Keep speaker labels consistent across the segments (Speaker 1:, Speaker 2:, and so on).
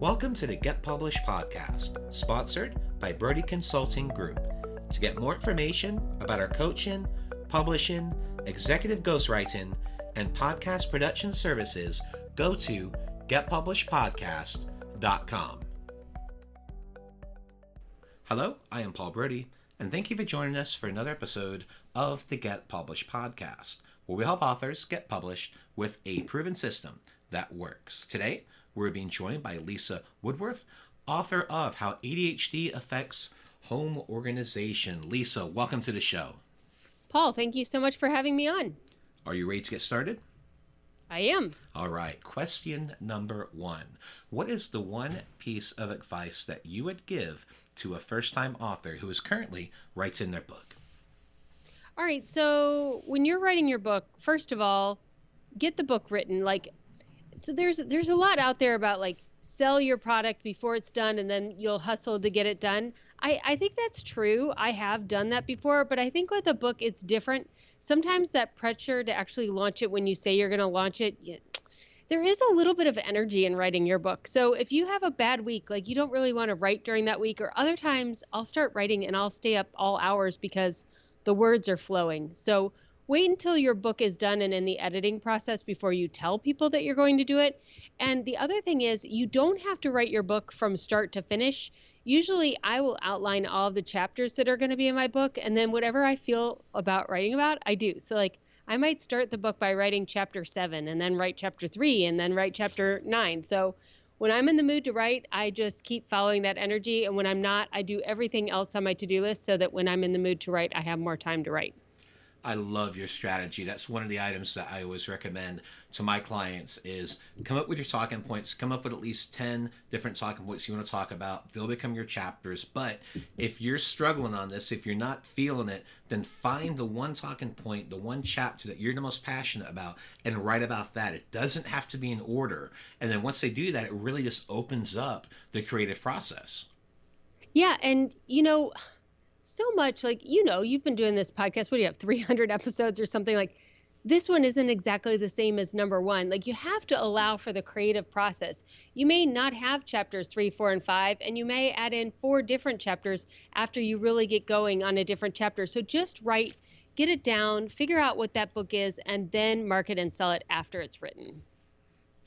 Speaker 1: Welcome to the Get Published podcast, sponsored by Brodie Consulting Group. To get more information about our coaching, publishing, executive ghostwriting, and podcast production services, go to getpublishedpodcast.com. Hello, I am Paul Brodie, and thank you for joining us for another episode of the Get Published podcast, where we help authors get published with a proven system that works. Today, we're being joined by Lisa Woodruff, author of How ADHD Affects Home Organization. Lisa, welcome to the show.
Speaker 2: Paul, thank you so much for having me on.
Speaker 1: Are you ready to get started?
Speaker 2: I am.
Speaker 1: All right. Question number one. What is the one piece of advice that you would give to a first-time author who is currently writing their book?
Speaker 2: All right. So when you're writing your book, first of all, get the book written. So there's a lot out there about sell your product before it's done and then you'll hustle to get it done. I think that's true. I have done that before, but I think with a book, it's different. Sometimes that pressure to actually launch it when you say you're going to launch it, there is a little bit of energy in writing your book. So if you have a bad week, you don't really want to write during that week, or other times I'll start writing and I'll stay up all hours because the words are flowing. So wait until your book is done and in the editing process before you tell people that you're going to do it. And the other thing is, you don't have to write your book from start to finish. Usually I will outline all of the chapters that are going to be in my book, and then whatever I feel about writing about, I do. So I might start the book by writing chapter 7 and then write chapter 3 and then write chapter 9. So when I'm in the mood to write, I just keep following that energy. And when I'm not, I do everything else on my to-do list so that when I'm in the mood to write, I have more time to write.
Speaker 1: I love your strategy. That's one of the items that I always recommend to my clients is come up with your talking points, come up with at least 10 different talking points you want to talk about. They'll become your chapters. But if you're struggling on this, if you're not feeling it, then find the one talking point, the one chapter that you're the most passionate about and write about that. It doesn't have to be in order. And then once they do that, it really just opens up the creative process.
Speaker 2: Yeah. And, so much you've been doing this podcast. What do you have, 300 episodes or something? This one isn't exactly the same as number one. You have to allow for the creative process. You may not have chapters 3, 4, and 5, and you may add in 4 different chapters after you really get going on a different chapter. So just write, get it down, figure out what that book is, and then market and sell it after it's written.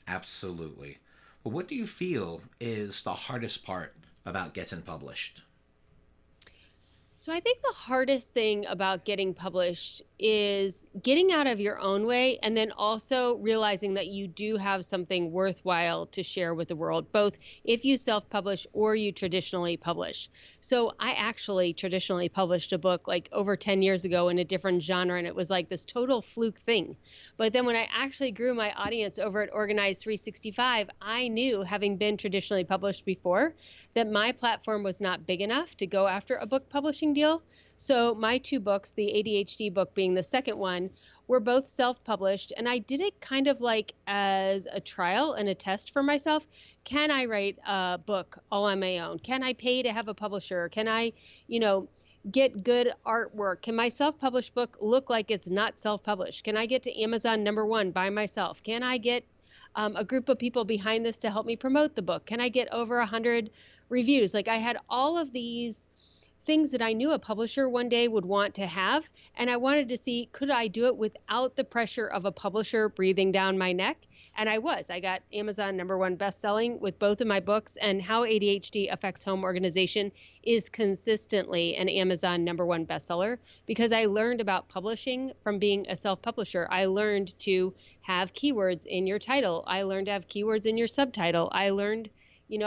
Speaker 1: Absolutely. Well, what do you feel is the hardest part about getting published?
Speaker 2: So I think the hardest thing about getting published is getting out of your own way, and then also realizing that you do have something worthwhile to share with the world, both if you self-publish or you traditionally publish. So I actually traditionally published a book over 10 years ago in a different genre, and it was this total fluke thing. But then when I actually grew my audience over at Organized 365, I knew, having been traditionally published before, that my platform was not big enough to go after a book publishing deal. So my 2 books, the ADHD book being the second one, were both self-published. And I did it kind of as a trial and a test for myself. Can I write a book all on my own? Can I pay to have a publisher? Can I, get good artwork? Can my self-published book look like it's not self-published? Can I get to Amazon #1 by myself? Can I get a group of people behind this to help me promote the book? Can I get over 100 reviews? I had all of these things that I knew a publisher one day would want to have. And I wanted to see, could I do it without the pressure of a publisher breathing down my neck? And I got Amazon #1 bestselling with both of my books, and How ADHD Affects Home Organization is consistently an Amazon #1 bestseller because I learned about publishing from being a self-publisher. I learned to have keywords in your title. I learned to have keywords in your subtitle. I learned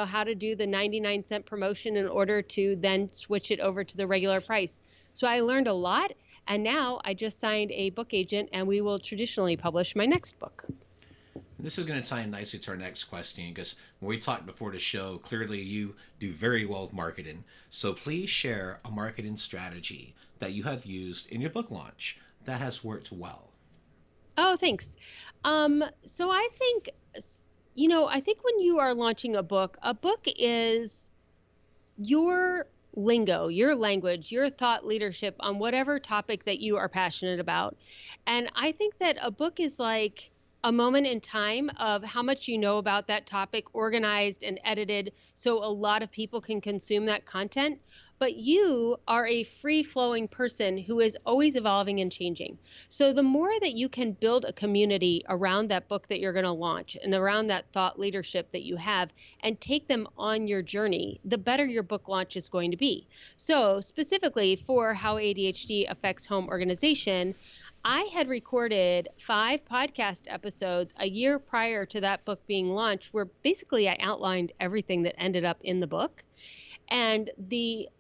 Speaker 2: how to do the 99-cent promotion in order to then switch it over to the regular price. So I learned a lot, and now I just signed a book agent, and we will traditionally publish my next book.
Speaker 1: This is going to tie in nicely to our next question, because when we talked before the show, clearly you do very well with marketing. So please share a marketing strategy that you have used in your book launch that has worked well.
Speaker 2: Oh, thanks. So I think when you are launching a book is your lingo, your language, your thought leadership on whatever topic that you are passionate about. And I think that a book is like a moment in time of how much you know about that topic, organized and edited so a lot of people can consume that content. But you are a free flowing person who is always evolving and changing. So the more that you can build a community around that book that you're going to launch and around that thought leadership that you have and take them on your journey, the better your book launch is going to be. So specifically for how ADHD affects home organization, I had recorded 5 podcast episodes a year prior to that book being launched, where basically I outlined everything that ended up in the book. And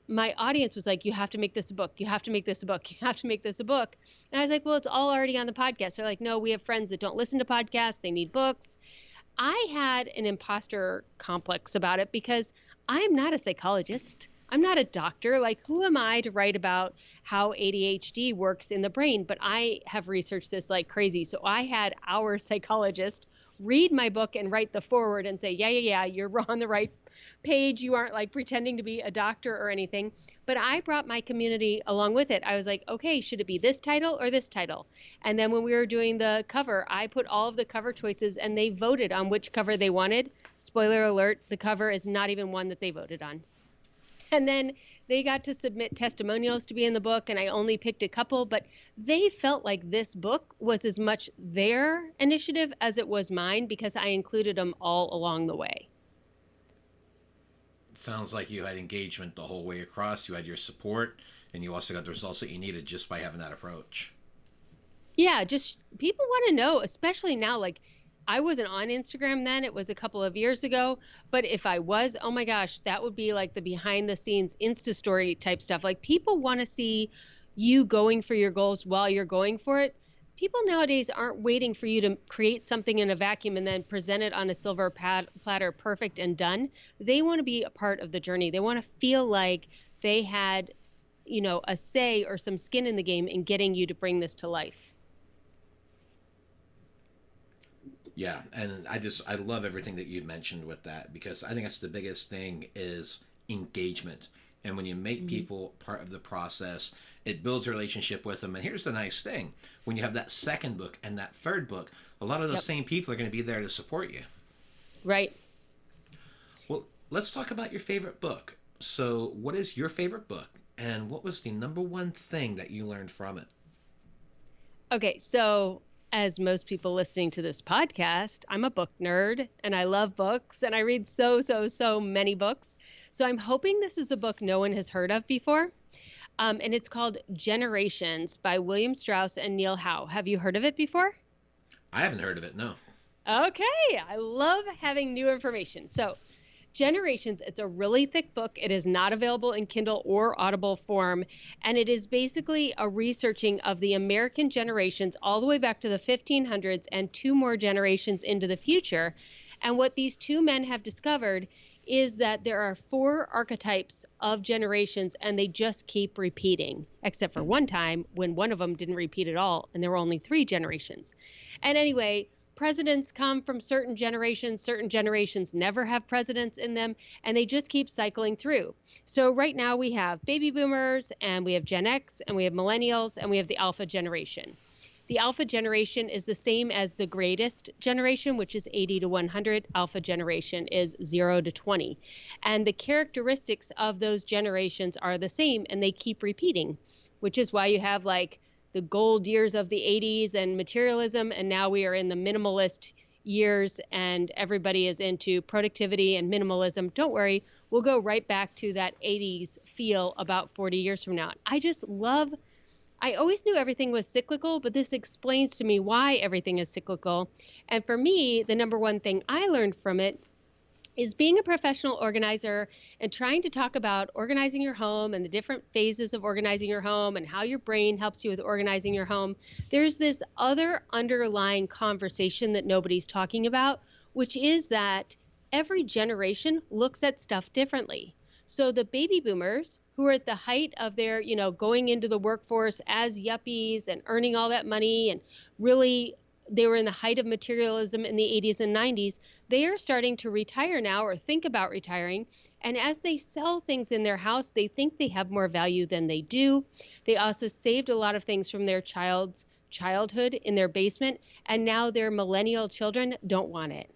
Speaker 2: my audience was like, you have to make this a book. You have to make this a book. You have to make this a book. And I was like, well, it's all already on the podcast. They're like, no, we have friends that don't listen to podcasts. They need books. I had an imposter complex about it because I'm not a psychologist. I'm not a doctor. Like, who am I to write about how ADHD works in the brain? But I have researched this like crazy. So I had our psychologist read my book and write the foreword and say, yeah, you're on the right page. You aren't like pretending to be a doctor or anything. But I brought my community along with it. I was like, okay, should it be this title or this title? And then when we were doing the cover, I put all of the cover choices and they voted on which cover they wanted. Spoiler alert, the cover is not even one that they voted on. And then they got to submit testimonials to be in the book, and I only picked a couple, but they felt like this book was as much their initiative as it was mine because I included them all along the way.
Speaker 1: Sounds like you had engagement the whole way across. You had your support, and you also got the results that you needed just by having that approach.
Speaker 2: Yeah, just people want to know, especially now, like I wasn't on Instagram then, it was a couple of years ago, but if I was, oh my gosh, that would be like the behind the scenes Insta story type stuff. Like people want to see you going for your goals while you're going for it. People nowadays aren't waiting for you to create something in a vacuum and then present it on a silver platter, perfect and done. They want to be a part of the journey. They want to feel like they had, a say or some skin in the game in getting you to bring this to life.
Speaker 1: Yeah, and I love everything that you mentioned with that, because I think that's the biggest thing is engagement. And when you make people part of the process, it builds a relationship with them. And here's the nice thing. When you have that second book and that third book, a lot of those same people are going to be there to support you.
Speaker 2: Right.
Speaker 1: Well, let's talk about your favorite book. So what is your favorite book? And what was the number one thing that you learned from it?
Speaker 2: Okay, so as most people listening to this podcast, I'm a book nerd and I love books and I read so many books. So I'm hoping this is a book no one has heard of before. And it's called Generations by William Strauss and Neil Howe. Have you heard of it before?
Speaker 1: I haven't heard of it, no.
Speaker 2: Okay, I love having new information. So Generations, it's a really thick book. It is not available in Kindle or Audible form. And it is basically a researching of the American generations all the way back to the 1500s and 2 more generations into the future. And what these 2 men have discovered is that there are 4 archetypes of generations and they just keep repeating, except for one time when one of them didn't repeat at all and there were only 3 generations. And anyway, presidents come from certain generations never have presidents in them, and they just keep cycling through. So right now we have baby boomers, and we have Gen X, and we have millennials, and we have the alpha generation. The alpha generation is the same as the greatest generation, which is 80 to 100. Alpha generation is 0 to 20. And the characteristics of those generations are the same, and they keep repeating, which is why you have like the gold years of the 80s and materialism, and now we are in the minimalist years and everybody is into productivity and minimalism. Don't worry, we'll go right back to that 80s feel about 40 years from now. I always knew everything was cyclical, but this explains to me why everything is cyclical. And for me, the number one thing I learned from it is being a professional organizer and trying to talk about organizing your home and the different phases of organizing your home and how your brain helps you with organizing your home. There's this other underlying conversation that nobody's talking about, which is that every generation looks at stuff differently. So the baby boomers, who are at the height of their, going into the workforce as yuppies and earning all that money and really they were in the height of materialism in the 80s and 90s. They are starting to retire now or think about retiring. And as they sell things in their house, they think they have more value than they do. They also saved a lot of things from their child's childhood in their basement, and now their millennial children don't want it.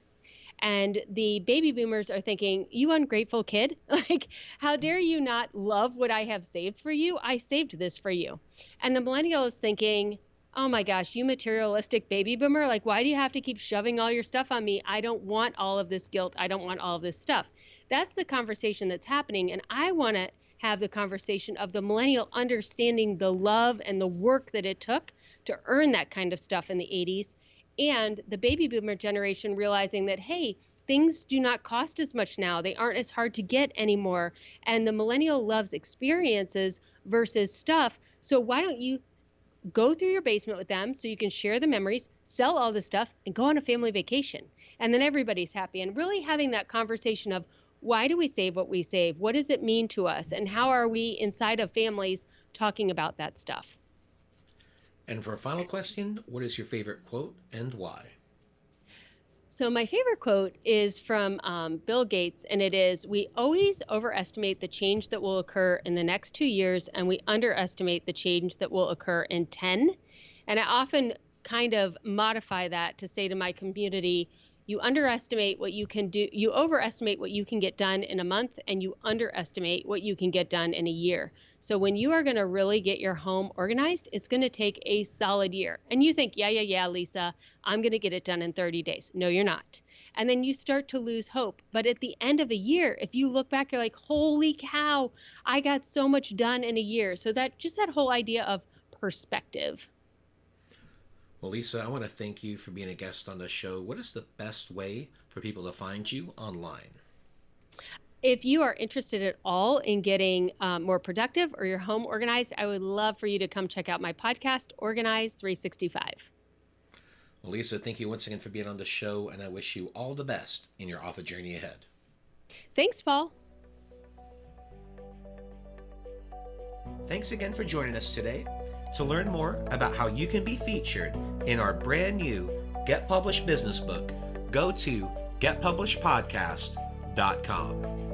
Speaker 2: And the baby boomers are thinking, you ungrateful kid, like, how dare you not love what I have saved for you? I saved this for you. And the millennial is thinking, oh my gosh, you materialistic baby boomer, like, why do you have to keep shoving all your stuff on me? I don't want all of this guilt. I don't want all of this stuff. That's the conversation that's happening. And I want to have the conversation of the millennial understanding the love and the work that it took to earn that kind of stuff in the 80s, and the baby boomer generation realizing that, hey, things do not cost as much now. They aren't as hard to get anymore. And the millennial loves experiences versus stuff. So why don't you go through your basement with them so you can share the memories, sell all the stuff, and go on a family vacation? And then everybody's happy. And really having that conversation of, why do we save what we save? What does it mean to us? And how are we inside of families talking about that stuff?
Speaker 1: And for a final question, what is your favorite quote and why?
Speaker 2: So my favorite quote is from Bill Gates, and it is, we always overestimate the change that will occur in the next 2 years, and we underestimate the change that will occur in 10. And I often kind of modify that to say to my community, you underestimate what you can do, you overestimate what you can get done in a month, and you underestimate what you can get done in a year. So when you are going to really get your home organized, it's going to take a solid year. And you think, yeah, Lisa, I'm going to get it done in 30 days. No, you're not. And then you start to lose hope. But at the end of a year, if you look back, you're like, holy cow, I got so much done in a year. So that whole idea of perspective.
Speaker 1: Well, Lisa, I want to thank you for being a guest on the show. What is the best way for people to find you online?
Speaker 2: If you are interested at all in getting more productive or your home organized, I would love for you to come check out my podcast, Organize 365.
Speaker 1: Well, Lisa, thank you once again for being on the show, and I wish you all the best in your author journey ahead.
Speaker 2: Thanks, Paul.
Speaker 1: Thanks again for joining us today. To learn more about how you can be featured in our brand new Get Published business book, go to getpublishedpodcast.com.